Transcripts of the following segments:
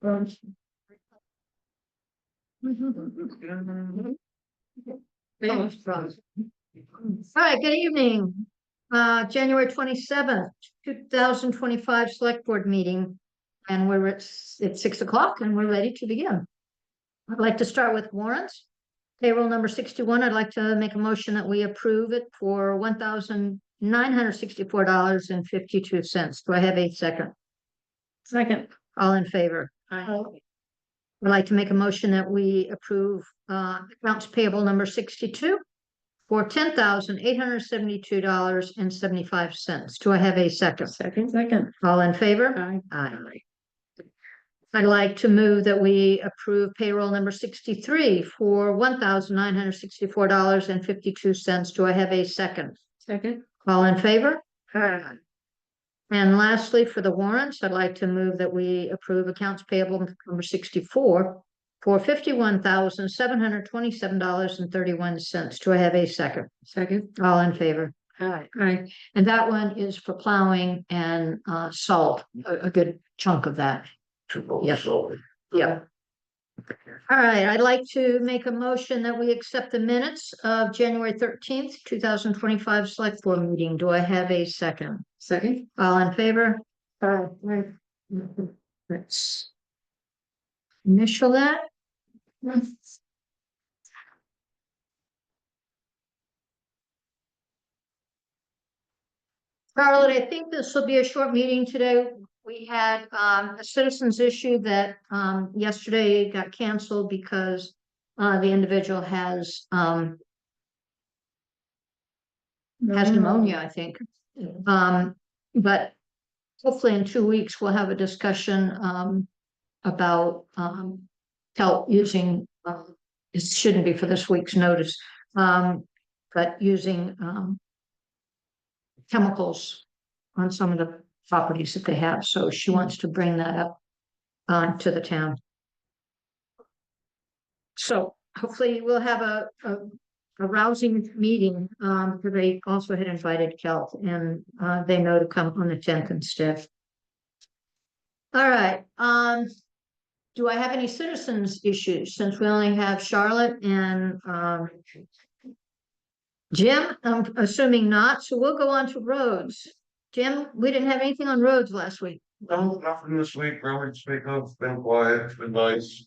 All right, good evening. January 27th, 2025 Select Board meeting. And it's 6 o'clock and we're ready to begin. I'd like to start with warrants. Payroll number 61, I'd like to make a motion that we approve it for $1,964.52. Do I have a second? Second. All in favor? Aye. I'd like to make a motion that we approve accounts payable number 62 for $10,872.75. Do I have a second? Second. All in favor? Aye. Aye. I'd like to move that we approve payroll number 63 for $1,964.52. Do I have a second? Second. All in favor? Aye. And lastly, for the warrants, I'd like to move that we approve accounts payable number 64 for $51,727.31. Do I have a second? Second. All in favor? Aye. Aye. And that one is for plowing and salt, a good chunk of that. Yes. Yeah. All right, I'd like to make a motion that we accept the minutes of January 13th, 2025 Select Board meeting. Do I have a second? Second. All in favor? Let's initial that. Charlotte, I think this will be a short meeting today. We had a citizens issue that yesterday got canceled because the individual has pneumonia, I think. But hopefully in 2 weeks, we'll have a discussion about help using, it shouldn't be for this week's notice, but using chemicals on some of the properties that they have. So she wants to bring that up to the town. So hopefully we'll have a rousing meeting, because they also had invited Kelt and they know to come on the 10th instead. All right. Do I have any citizens issues since we only have Charlotte and Jim? I'm assuming not. So we'll go on to roads. Jim, we didn't have anything on roads last week. No, nothing this week, really to speak of. It's been quiet, it's been nice.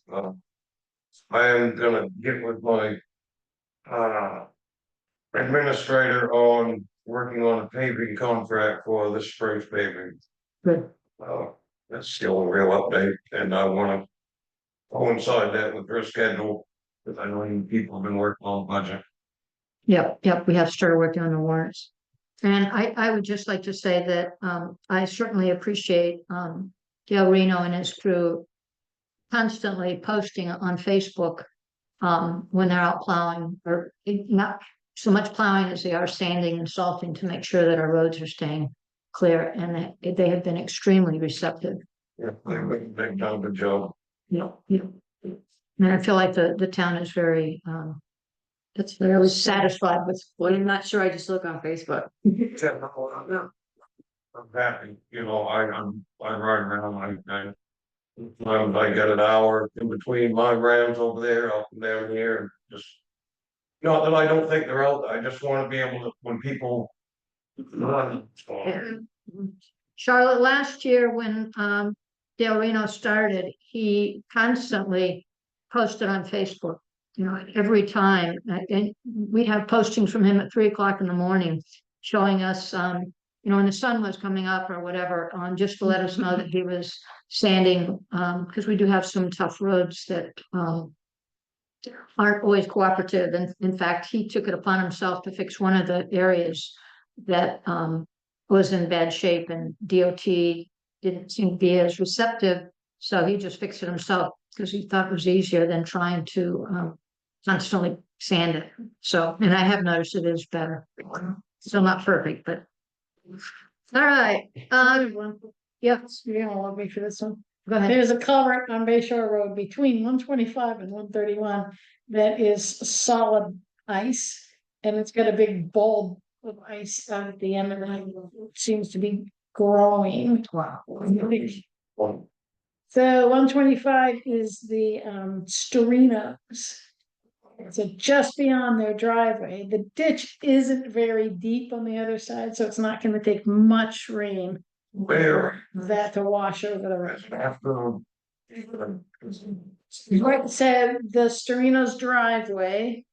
I am gonna get with my administrator on working on a paving contract for this spring's paving. Good. That's still a real update, and I wanna coincide that with her schedule, because I know people have been working on the budget. Yep. We have started working on the warrants. And I would just like to say that I certainly appreciate Gail Reno and his crew constantly posting on Facebook when they're out plowing, or not so much plowing as they are sanding and salting to make sure that our roads are staying clear, and they have been extremely receptive. Yeah, they've done a good job. Yeah. And I feel like the town is very it's very satisfied with. Well, I'm not sure. I just look on Facebook. I'm happy, I ride around, I get an hour in between my rounds over there, up and down here, and just. Not that I don't think they're out, I just wanna be able to, when people. Charlotte, last year when Dale Reno started, he constantly posted on Facebook, every time. And we'd have postings from him at 3 o'clock in the morning showing us, when the sun was coming up or whatever, just to let us know that he was sanding, because we do have some tough roads that aren't always cooperative. And in fact, he took it upon himself to fix one of the areas that was in bad shape, and DOT didn't seem to be as receptive. So he just fixed it himself because he thought it was easier than trying to constantly sand it. So, and I have noticed it is better. Still not perfect, but. All right. Yes, Yeah, I'll wait for this one. go ahead. There's a culvert on Bay Shore Road between 125 and 131 that is solid ice. And it's got a big bulb of ice at the end of it. It seems to be growing. Wow. So 125 is the Storinos. So just beyond their driveway, the ditch isn't very deep on the other side, so it's not gonna take much rain. Where? That to wash over the road. After. Right, so the Storino's driveway.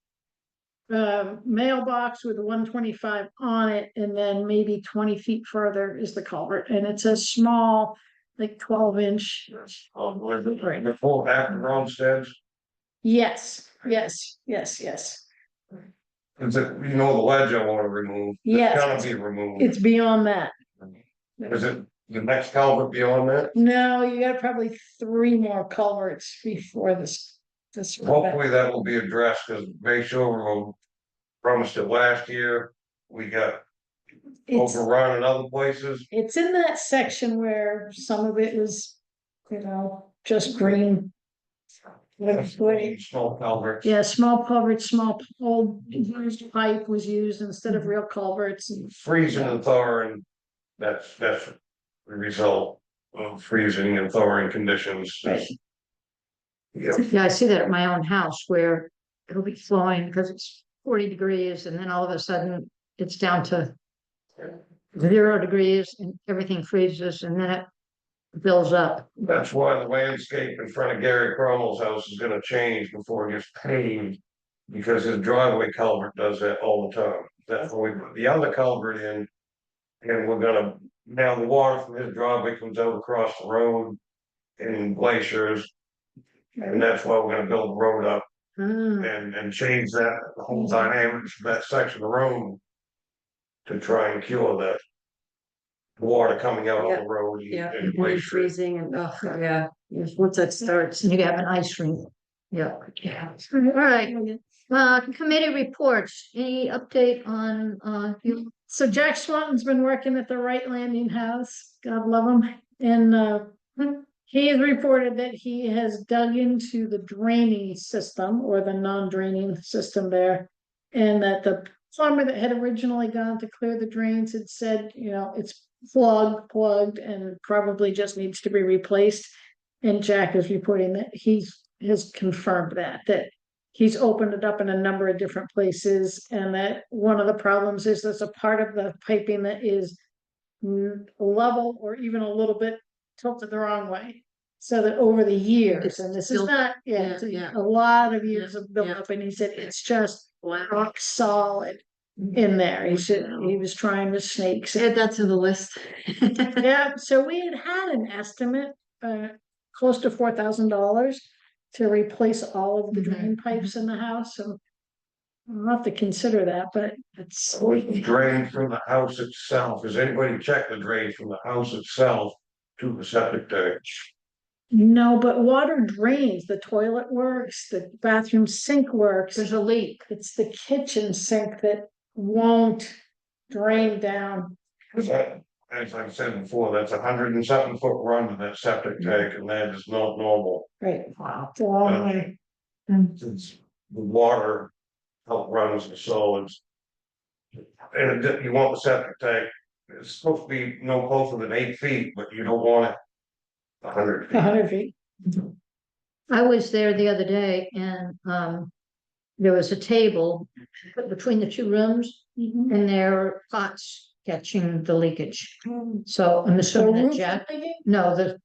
Mailbox with 125 on it, and then maybe 20 feet further is the culvert, and it's a small, like 12-inch. Right. Before, after Ronsted's, Yes, yes, yes, yes. is it, you know, the ledge I wanna remove? Yes. It's gotta be removed. It's beyond that. Is it the next culvert beyond that? No, you got probably 3 more culverts before this. Hopefully that will be addressed, cause Bay Shore Road promised it last year. We got It's, overrun in other places. it's in that section where some of it was, just green. Small culverts. Yeah, small culverts, small old used pipe was used instead of real culverts. And Freezing and thawing, that's the result of freezing and thawing conditions. Right. Yeah, Yeah, I see that at my own house where it'll be flowing because it's 40 degrees and then all of a sudden it's down to 0 degrees and everything freezes and then it builds up. that's why the landscape in front of Gary Cromwell's house is gonna change before it gets paved. Because his driveway culvert does that all the time. That's why we put the other culvert in. And we're gonna, now the water from his driveway comes out across the road in glaciers. And that's why we're gonna build the road up Hmm, and change that, the whole dynamics of that section of road. To try and cure that. Water coming out on the road. Yeah, and and glacier. freezing and, oh, yeah, yes, once that starts. And you have an ice rink. Yeah. All right. Committee reports, any update on, you? So Jack Swanton's been working at the Wright Landing House, God love him, and he has reported that he has dug into the draining system or the non-draining system there. And that the plumber that had originally gone to clear the drains had said, it's plugged and probably just needs to be replaced. And Jack is reporting that he has confirmed that he's opened it up in a number of different places, and that one of the problems is there's a part of the piping that is level or even a little bit tilted the wrong way. So that over the years, It's and this is built- not, yeah, it's yeah. a lot of years of build yeah. up, and he said it's just Wow. rock solid in there. He said he was trying with snakes. Add that to the list. Yeah, so we had an estimate, close to $4,000 to replace all of the Mhm. drain pipes in the house, so. I'll have to consider that, but it's, Drain from the house itself, has anybody checked the drain from the house itself to the septic tank? no, but water drains, the toilet works, the bathroom sink works. There's a leak. It's the kitchen sink that won't drain down. Cause that, as I said before, that's 100 and something foot run to that septic tank, and that is not normal. Right, Wow. it's a long way. Since the water help runs the solids. And you want the septic tank, it's supposed to be no closer than 8 feet, but you don't want it 100 feet. 100 feet. I was there the other day and, there was a table between the two rooms and there were pots catching the leakage. So I'm The assuming that roof Jack, leaking? no,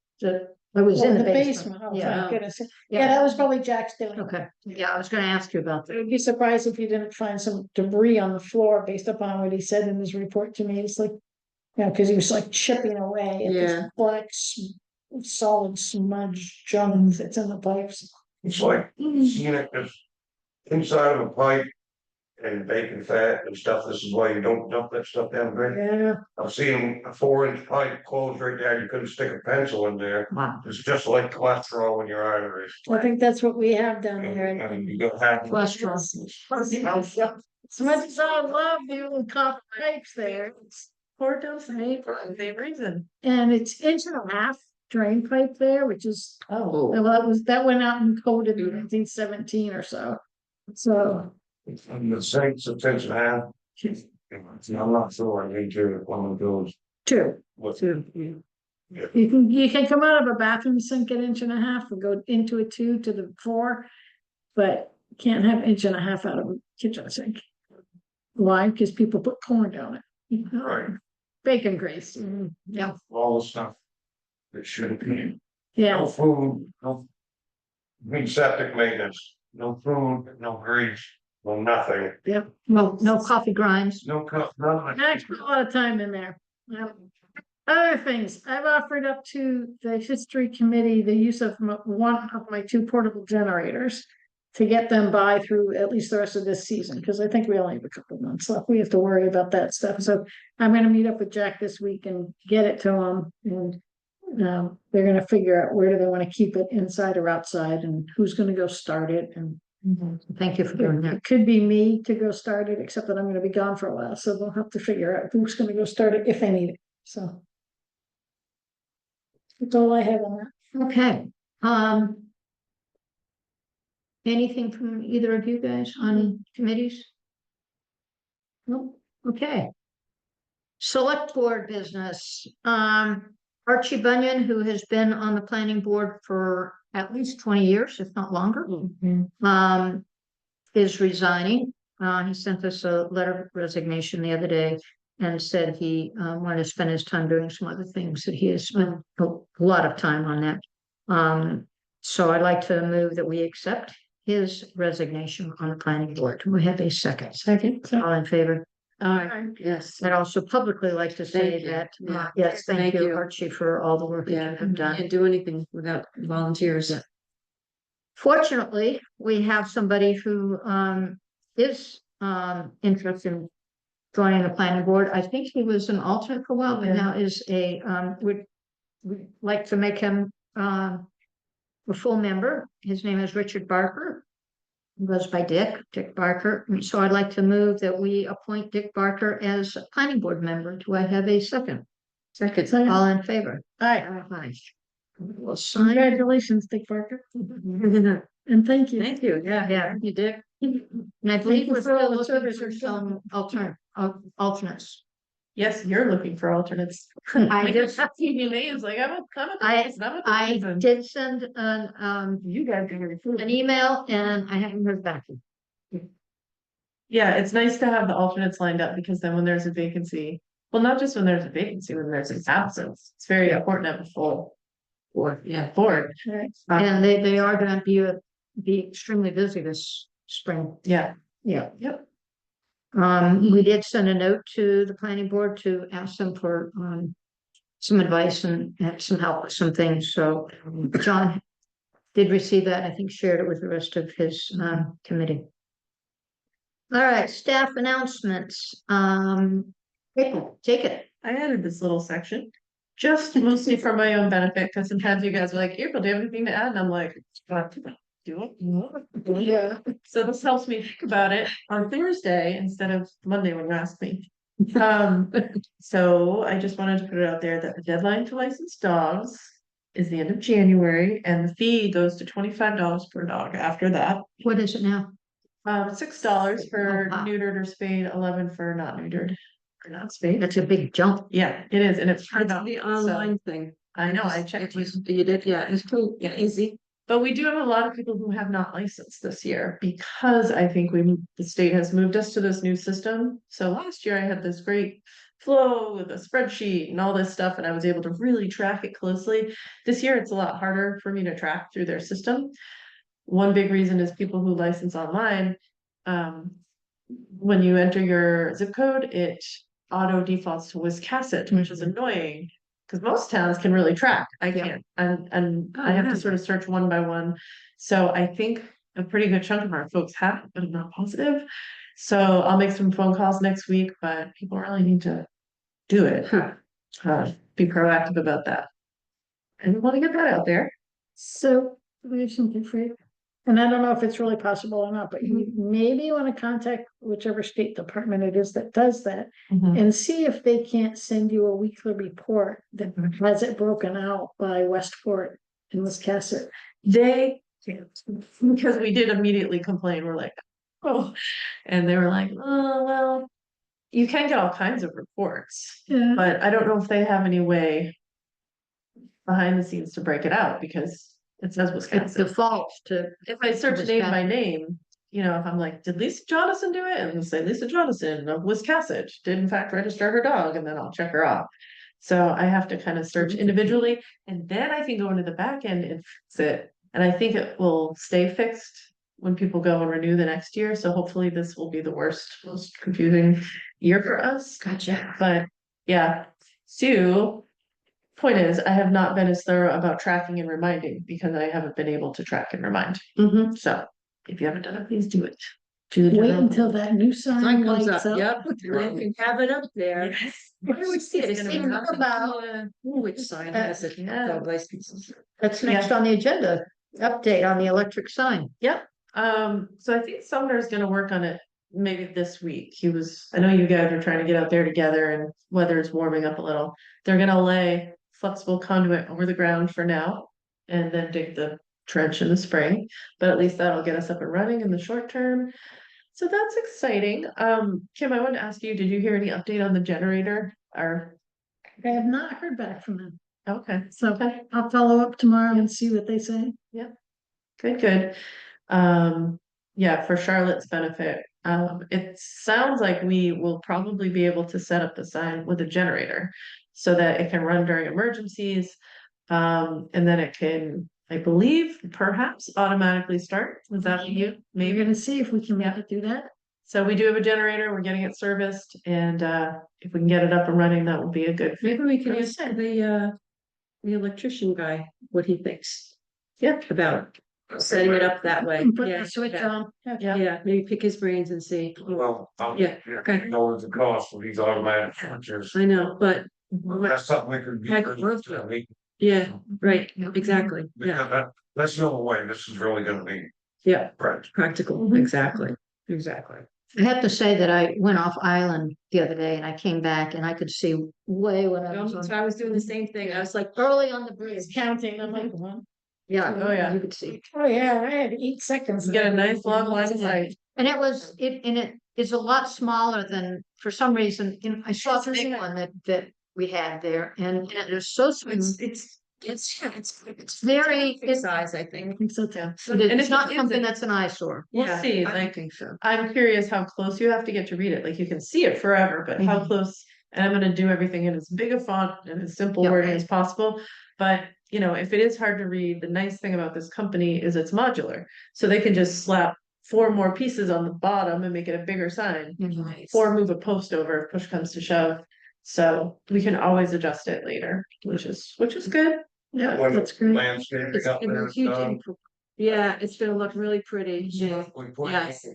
I was Oh, in the basement. Oh, Yeah, thank goodness. Yeah, that was probably Jack's doing. okay. Yeah, I was gonna ask you about I that. would be surprised if he didn't find some debris on the floor based upon what he said in his report to me. It's like, cause he was like chipping away at this Yeah. black solid smudge junk that's in the pipes. It's like, seeing it as inside of a pipe and bacon fat and stuff, this is why you don't dump that stuff down the drain. Yeah, I've seen a 4-inch pipe closed right there, you couldn't stick a pencil in there, Wow. it's just like cholesterol in your arteries. I think that's what we have down here. And you go have. Cholesterol. As much as I love the old copper pipes there, it's Portos, right? For the same reason. And it's 1.5 inch drain pipe there, which is, Oh. well, that went out and coded in 1917 or so. So, And the sinks are 10.5. I'm not sure, I need to, one of those, two. what, Two, yeah. You can come out of a bathroom sink an inch and a half and go into a 2 to the 4. But you can't have inch and a half out of a kitchen sink. Why? Because people put corn down it. Right. Bacon grease. Yeah, All the stuff. That shouldn't be, Yeah, no food, no. Good septic maintenance, no food, no grease, no nothing, yep. no coffee grinds. no cup, nothing. I put a lot of time in there. Yep. Other things, I've offered up to the history committee the use of one of my 2 portable generators. To get them by through at least the rest of this season, because I think we only have a couple of months left. We have to worry about that stuff. So I'm gonna meet up with Jack this week and get it to him and. They're gonna figure out where do they wanna keep it, inside or outside, and who's gonna go start it, and Thank you for doing that. it could be me to go start it, except that I'm gonna be gone for a while, so they'll have to figure out who's gonna go start it if they need it, so. That's all I have on that. Okay, anything from either of you guys on committees? No, okay. Select board business, Archie Bunyan, who has been on the planning board for at least 20 years, if not longer. Is resigning. He sent us a letter of resignation the other day and said he wanted to spend his time doing some other things, that he has spent a lot of time on that. So I'd like to move that we accept his resignation on the planning board. We have a second. Second. All in favor? Yes. I'd also publicly like to say Thank you. that, Yeah. yes, thank Thank you, you. Archie, for all the work that Yeah, you have done. can't do anything without volunteers. Fortunately, we have somebody who is interested in joining the planning board. I think he was an alternate for a while, but Yeah. now is we'd like to make him a full member. His name is Richard Barker. He goes by Dick Barker. And so I'd like to move that we appoint Dick Barker as a planning board member. Do I have a second? Second. All in favor? Aye. Aye. We'll sign. Congratulations, Dick Parker, Thank and thank you. you. Yeah. You did. And I believe you we're for all still the looking service for you're some alternates. Yes, you're looking for alternates. I just, Your names, like, I'm a I- I'm a I person. did send You guys are. an email and I haven't heard back. Yeah, it's nice to have the alternates lined up because then when there's a vacancy, well, not just when there's a vacancy, when there's an absence, it's very important to have a full Yeah. board. Right. And they are gonna be extremely busy this spring. Yeah, Yeah. yep. We did send a note to the planning board to ask them for some advice and some help with some things. So John did receive that. I think shared it with the rest of his committee. All right, staff announcements. Take it. I added this little section. Just mostly for my own benefit, because sometimes you guys are like, April, do you have anything to add? And I'm like, do it. Yeah. So this helps me think about it on Thursday instead of Monday when you ask me. So I just wanted to put it out there that the deadline to license dogs is the end of January and the fee goes to $25 per dog after that. What is it now? $6 for Oh, wow. neutered or spayed, 11 for not neutered. Or not spayed. That's a big jump. Yeah, it is, and it's turned That's out. the so- online thing. I know, I It checked. was, you did, yeah, it's cool, yeah, easy. But we do have a lot of people who have not licensed this year because I think the state has moved us to this new system. So last year I had this great flow with a spreadsheet and all this stuff, and I was able to really track it closely. This year it's a lot harder for me to track through their system. One big reason is people who license online. When you enter your zip code, it auto defaults to Wiscasset, which is annoying. Because most towns can really track. I can't. And Oh, I have yeah. to sort of search one by one. So I think a pretty good chunk of our folks have, it, but I'm not positive. So I'll make some phone calls next week, but people really need to do it. Be proactive about that. And we want to get that out there. So, we have something for you. And I don't know if it's really possible or not, but you maybe want to contact whichever state department it is that does that. And see if they can't send you a weekly report that has it broken out by Westport and Wiscasset. They can't, because we did immediately complain. We're like, oh, and they were like, oh, well, you can get all kinds of reports, Yeah. but I don't know if they have any way behind the scenes to break it out because it says It Wisconsin. defaults to, If I search name by Wisconsin. name, you know, if I'm like, did Lisa Jonathan do it? And it'll say Lisa Jonathan of Wisconsin did in fact register her dog, and then I'll check her off. So I have to kind of search individually, and then I can go into the back end and fix it. And I think it will stay fixed when people go and renew the next year. So hopefully this will be the worst, most confusing year for us. Gotcha. But yeah, Sue, point is, I have not been as thorough about tracking and reminding because I haven't been able to track and remind. Mm-hmm. So if you haven't done it, please do it. Do the Wait job. until that new sign Sign comes lights up, up. yep, and you can have it up there. Where do we see it? It's It's gonna in be about, Which sign has it, Yeah. dog licenses? that's next on the agenda, update on the electric sign. So I think Sumner's gonna work on it maybe this week. I know you guys are trying to get out there together and weather is warming up a little. They're gonna lay flexible conduit over the ground for now and then dig the trench in the spring. But at least that'll get us up and running in the short term. So that's exciting. Kim, I wanted to ask you, did you hear any update on the generator? I have not heard back from them, Okay, so I'll follow up tomorrow and see what they say. good. Yeah, for Charlotte's benefit, it sounds like we will probably be able to set up the sign with a generator so that it can run during emergencies. And then it can, I believe, perhaps automatically start. Was that you? We're Maybe. gonna see if we can make it do that. So we do have a generator, we're getting it serviced, and if we can get it up and running, that will be a good. Maybe we can Yes. ask the electrician guy what he thinks. Yeah. About setting it up that way. Put Yeah, the switch yeah. on. Yeah. Yeah, maybe pick his brains and see. Well, Yeah, okay. know the cost of these automatic switches. I know, but That's something we could. Heck, worth it. yeah, right, exactly. Yeah, Because that's the only way this is really gonna be yeah, practical. practical, exactly, exactly. I have to say that I went off island the other day and I came back and I could see way when I was on, So I was doing the same thing. I was like, early on the bridge. It's counting. I'm like, one. Yeah. Oh, yeah. You could see. Oh, yeah, I had 8 seconds. Get a nice long line of sight. And it is a lot smaller than, for some reason, you know, I saw the big one that we had there and it was so smooth. It's very, Big size, I I think. think so too. And it's if not it something isn't- that's an eyesore. We'll Yeah, see, I like, think so. I'm curious how close you have to get to read it, like you can see it forever, but how close, and I'm gonna do everything in as big a font and as simple Yeah. wording as possible. But, you know, if it is hard to read, the nice thing about this company is it's modular, so they can just slap 4 more pieces on the bottom and make it a bigger sign. Nice. Or move a post over if push comes to shove, so we can always adjust it later, which is good. Yeah, When that's great. landscaping It's up gonna there be is huge done, improvement. Yeah, it's gonna look really pretty. Yeah, we put yes.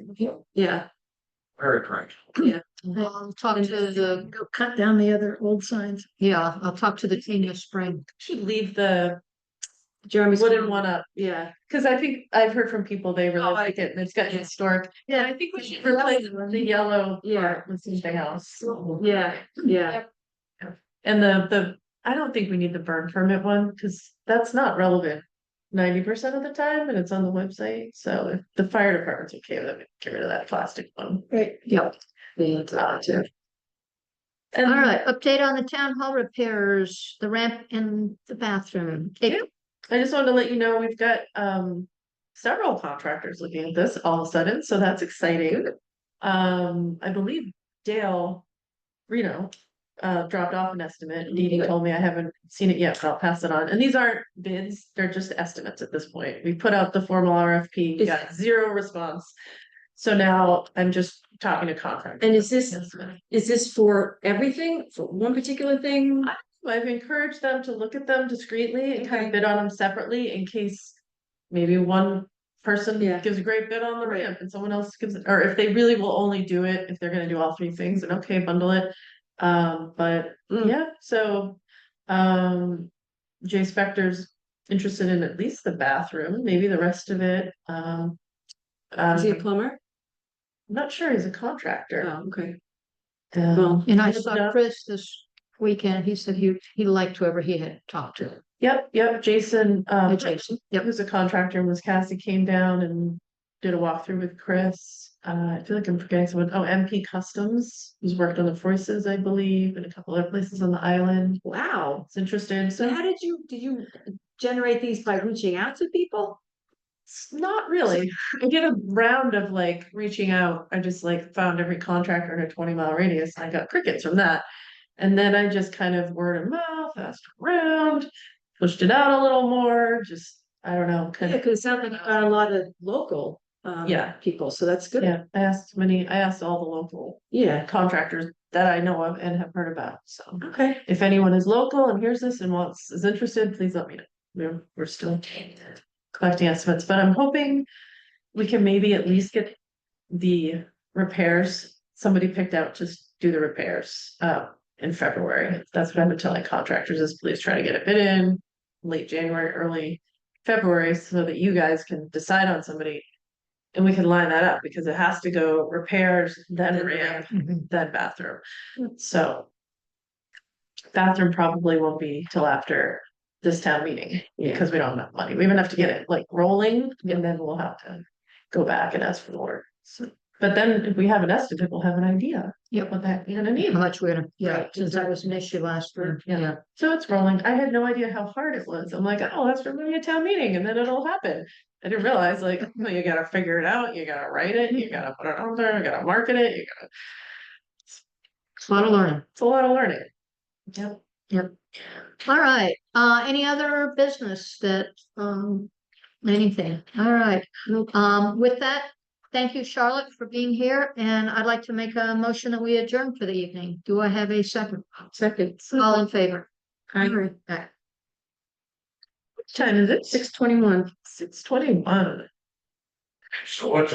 Yeah, very correct. I'll talk to the, Go cut down the other old signs. yeah, I'll talk to the team this spring. Should leave the Jeremy's. wooden one up, Yeah, cause I think I've heard from people, they really Oh, I- like it, and it's got yeah. historic. yeah, I think we should replace the yellow Yeah. part with something else. yeah, yeah. And the, I don't think we need the burn permit one, cause that's not relevant 90% of the time, and it's on the website, so if the fire department's okay with it, get rid of that plastic one. Right. Yep. And All right, update on the town hall repairs, the ramp in the bathroom. Yeah. I just wanted to let you know, we've got several contractors looking at this all of a sudden, so that's exciting. I believe Dale Reno dropped off an estimate. Dee Dee told me I haven't seen it yet, but I'll pass it on. And these aren't bids, they're just estimates at this point. We put out the formal RFP, we got 0 response. So now I'm just talking to contractors. And is this for everything, for one particular thing? I've encouraged them to look at them discreetly and kind Okay. of bid on them separately in case maybe one person Yeah. gives a great bid on the ramp and someone else gives, or if they really will only do it, if they're gonna do all 3 things, then okay, bundle it. But Mm. yeah, so Jay Spector's interested in at least the bathroom, maybe the rest of it. Is he a I'm plumber? not sure, he's a contractor. Oh, okay. Um, Well, And I Yeah. saw Chris this weekend. He said he liked whoever he had talked to. Yep, Jason, Hey, Jason. Yep. who's a contractor in Wisconsin, came down and did a walkthrough with Chris. I feel like I'm forgetting someone. Oh, MP Customs, who's worked on the Foices, I believe, and a couple other places on the island. Wow. It's interested. So So how did you generate these by reaching out to people? not really. I did a round of like reaching out. I just like found every contractor in a 20-mile radius. And I got crickets from that. And then I just kind of word of mouth, asked around, pushed it out a little more, just, I don't know, kind Yeah, of. because it sounds like you got a lot of local Yeah. people, so that's good. Yeah, I asked all the local Yeah, contractors that I know of and have heard about. So okay. if anyone is local and hears this and is interested, please let me know. We're still collecting estimates, but I'm hoping we can maybe at least get the repairs, somebody picked out to do the repairs in February. That's what I've been telling contractors is please try to get a bid in late January, early February, so that you guys can decide on somebody. And we can line that up because it has to go repairs, then ramp, then bathroom. So bathroom probably won't be till after this town meeting because we don't have enough money. We have enough to get it like rolling and then we'll have to go back and ask for more. So, but then if we have an estimate, we'll have an idea Yep. what that we're gonna How need. much we're gonna, yeah, Right, since that was an issue last year, Yeah. yeah. So it's rolling. I had no idea how hard it was. I'm like, oh, that's for maybe a town meeting and then it'll happen. I didn't realize like, you gotta figure it out, you gotta write it, you gotta put it on there, you gotta market it, It's a lot of learning. it's a lot of learning. Yep. All right, any other business that, anything? All right, with that, thank you, Charlotte, for being here, and I'd like to make a motion that we adjourn for the evening. Do I have a second? Second. All in favor? Hi. Aye. What time is it? 6:21. 6:21. So what's